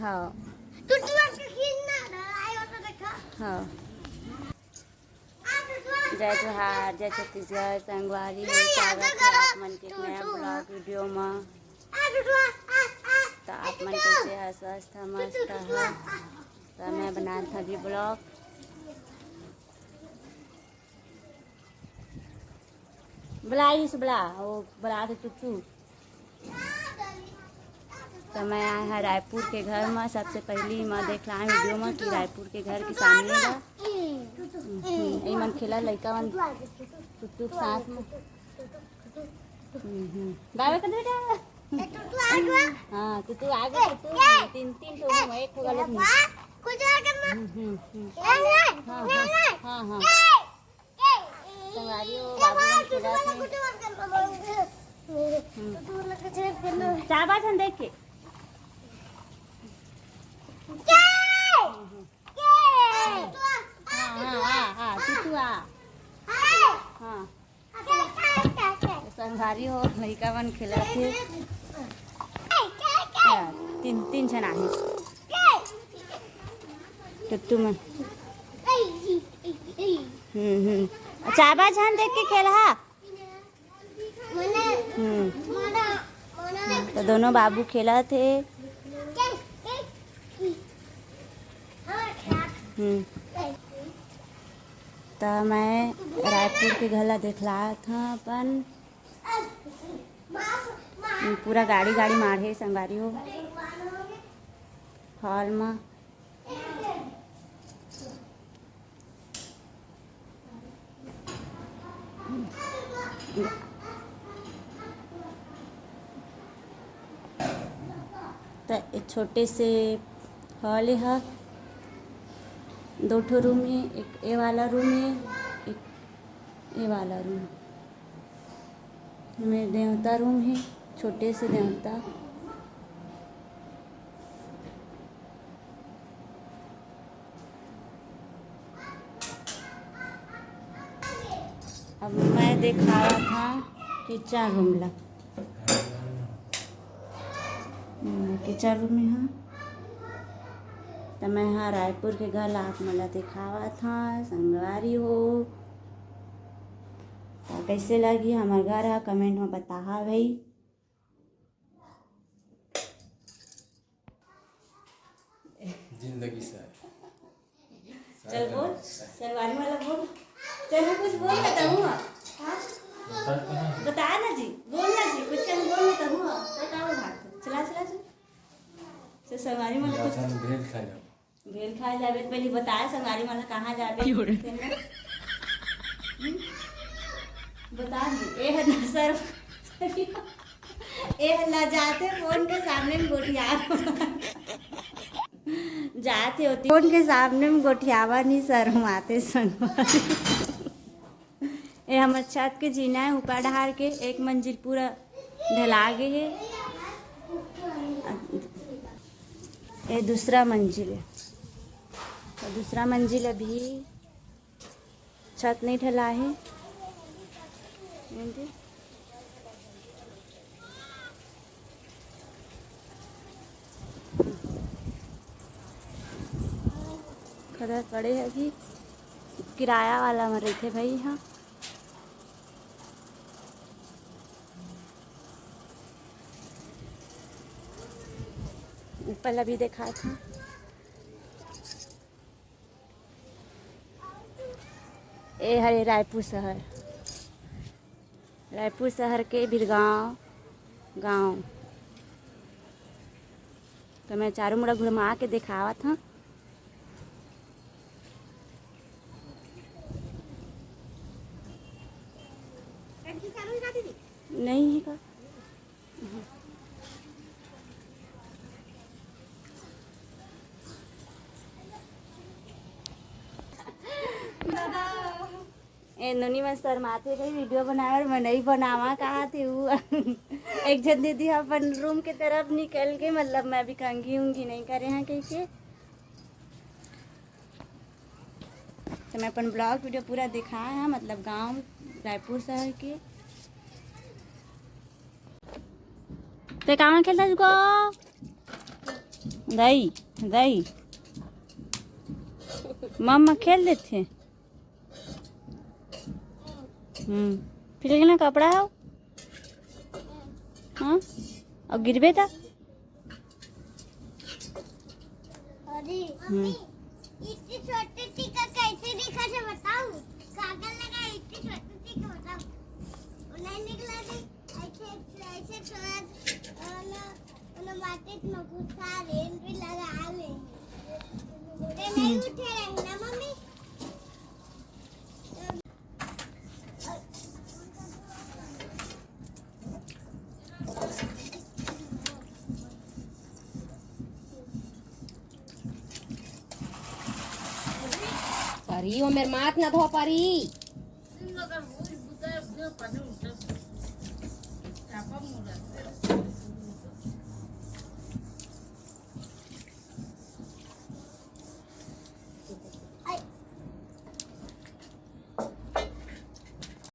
हाँ हाँ। जय जोहार, जय छत्तीसगढ़, संगवारी हो स्वागत है आप मन के एक नया ब्लॉग वीडियो में। तो आप मन कैसे है? स्वस्थ है, मस्त है। तो मैं बना था भी ब्लॉग। बुलाई से बुला वो बुला थे टुकटू। तो मैं आया है रायपुर के घर में। सबसे पहली मैं देख रहा वीडियो में कि रायपुर के घर के सामने ला यही मन खेला लड़का मन टुकटू के साथ में। बाबा कर बेटा। हाँ टुकटू आ गया। टुकटू तीन तीन तो हम एक होगा लोग। हाँ हाँ संगवारी हो बाबू मन खेला थे। चाबा छन देख के हाँ संगवारी हो लड़का मन खेला थे। तीन तीन छन आहे टुट्टू मन। चाबा छन देख के खेला। तो दोनों बाबू खेला थे। तो मैं रायपुर के घला देखला था अपन पूरा गाड़ी गाड़ी मारे संगारी हो हॉल में। तो एक छोटे से हॉल है, दो ठो रूम है। एक ए वाला रूम है, एक ए वाला रूम में देवता रूम है, छोटे से देवता। अब मैं देखा रहा था किचन रूम ला। किचन रूम में है। तो मैं हाँ रायपुर के घर आप मला दिखावा था संगवारी हो। तो कैसे लगी हमारे घर है कमेंट में बता भाई। जिंदगी से चल बोल संगवारी वाला बोल। चल कुछ बोल बताऊँ। बता ना जी, बोलना जी कुछ बोल बताऊँ। बताओ भाग चला चला चल संगवारी वाला कुछ भेल खा जावे। पहले बताए संगवारी वाला कहाँ जावे बता दी। ए है सर ए हल्ला जाते फोन के सामने में गोठियावा जाते होती फोन के सामने में गोठियावा नहीं शर्माते संगवारी। ये हमारे छत के जीना है ऊपर ढार के एक मंजिल पूरा ढला गए है। ये दूसरा मंजिल है। तो दूसरा मंजिल अभी छत नहीं ढला है। खबर पड़े है कि किराया वाला में रहे थे भाई। हाँ ऊपर अभी देखा था। ये है रायपुर शहर। रायपुर शहर के बिरगांव गांव। तो मैं चारों मुड़ा घुमा के दिखावा था। नहीं है का ए नोनी में शर्माते रही वीडियो बनाए और मैं नहीं बनावा कहा थे वो एक जन दीदी अपन रूम के तरफ निकल के मतलब मैं भी कंघी उंगी नहीं करे हैं कैसे। तो मैं अपन ब्लॉग वीडियो पूरा दिखाया है, मतलब गांव रायपुर शहर के। ते कहाँ खेलता तुझको दही दही मम्मा खेल देते। फिर लेकिन कपड़ा है हाँ और गिरबे था। इतनी छोटी टीका कैसे दिखा से बताऊं? कागज लगा इतनी छोटी टीका बताऊं? नहीं निकला नहीं ऐसे छोड़ ना माटे में गुस्सा रेन भी लगा ले ते नहीं उठे ना मम्मी। परी वो मेरे माथ ना धो परी।